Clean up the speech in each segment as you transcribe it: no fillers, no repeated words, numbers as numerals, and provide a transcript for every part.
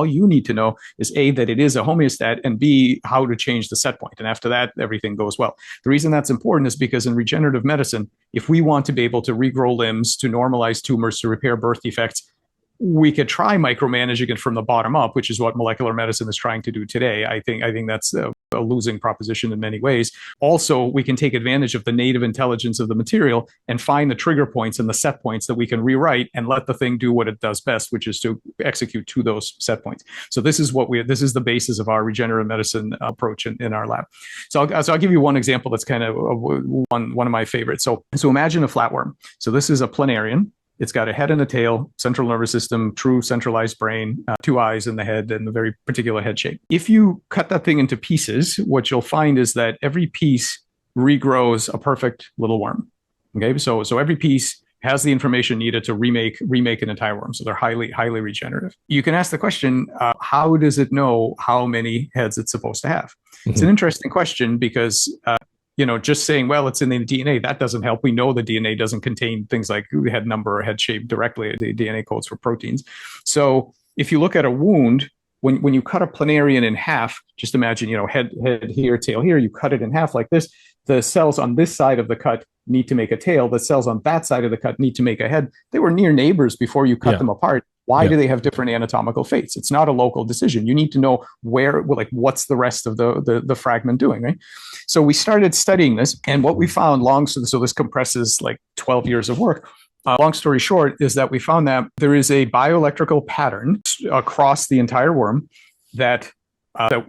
all you need to know is A, that it is a homeostat, and B, how to change the set point. And after that, everything goes well. The reason that's important is because in regenerative medicine, if we want to be able to regrow limbs, to normalize tumors, to repair birth defects, we could try micromanaging it from the bottom up, which is what molecular medicine is trying to do today. I think that's a losing proposition in many ways. Also, we can take advantage of the native intelligence of the material and find the trigger points and the set points that we can rewrite and let the thing do what it does best, which is to execute to those set points. So this is the basis of our regenerative medicine approach in our lab. So I'll give you one example that's kind of one of my favorites. So imagine a flatworm. So this is a planarian. It's got a head and a tail, central nervous system, true centralized brain, 2 eyes in the head, and a very particular head shape. If you cut that thing into pieces, what you'll find is that every piece regrows a perfect little worm. Okay, so every piece has the information needed to remake an entire worm. So they're highly regenerative. You can ask the question, how does it know how many heads it's supposed to have? Mm-hmm. It's an interesting question because just saying, well, it's in the DNA, that doesn't help. We know the DNA doesn't contain things like head number or head shape directly. The DNA codes for proteins. So if you look at a wound, when you cut a planarian in half, just imagine, head here, tail here, you cut it in half like this. The cells on this side of the cut need to make a tail. The cells on that side of the cut need to make a head. They were near neighbors before you cut them apart. Why do they have different anatomical fates? It's not a local decision. You need to know what's the rest of the fragment doing, right? So we started studying this, and what we found, so this compresses like 12 years of work. Long story short is that we found that there is a bioelectrical pattern across the entire worm that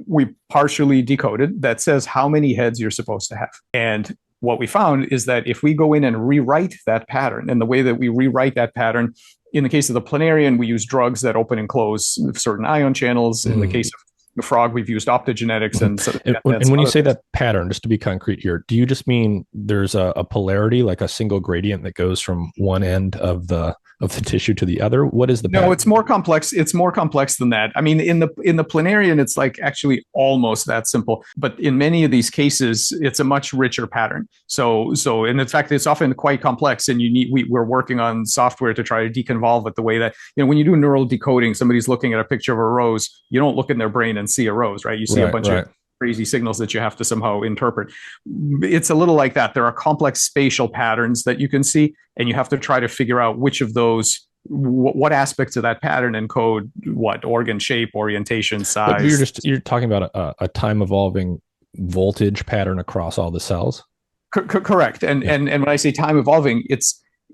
we partially decoded that says how many heads you're supposed to have. And what we found is that if we go in and rewrite that pattern, and the way that we rewrite that pattern, in the case of the planarian, we use drugs that open and close certain ion channels. In the case of the frog, we've used optogenetics. And when you say that pattern, just to be concrete here, do you just mean there's a polarity, like a single gradient that goes from one end of the tissue to the other? What is the pattern? No, it's more complex. It's more complex than that. I mean, in the planarian, it's like actually almost that simple. But in many of these cases, it's a much richer pattern. So, and in fact, it's often quite complex. And we're working on software to try to deconvolve it the way that, when you do neural decoding, somebody's looking at a picture of a rose, you don't look in their brain and see a rose, right? You see a bunch of crazy signals that you have to somehow interpret. It's a little like that. There are complex spatial patterns that you can see, and you have to try to figure out which of those, what aspects of that pattern encode what organ shape, orientation, size. But you're talking about a time evolving voltage pattern across all the cells. Correct. And when I say time evolving,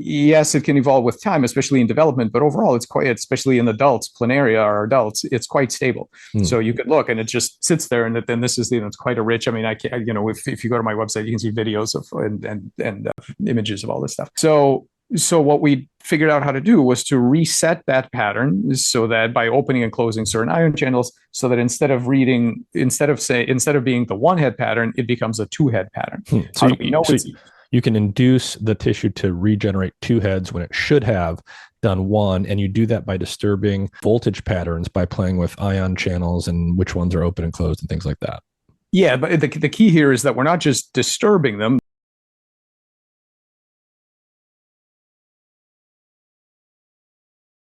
yes, it can evolve with time, especially in development, but overall especially in adults, planaria or adults, it's quite stable. So you could look and it just sits there, and then this is, it's quite a rich, I mean, if you go to my website, you can see videos of and images of all this stuff. So what we figured out how to do was to reset that pattern so that by opening and closing certain ion channels, so that instead of being the one head pattern, it becomes a 2-head pattern. You can induce the tissue to regenerate 2 heads when it should have done 1. And you do that by disturbing voltage patterns by playing with ion channels and which ones are open and closed and things like that. Yeah, but the key here is that we're not just disturbing them.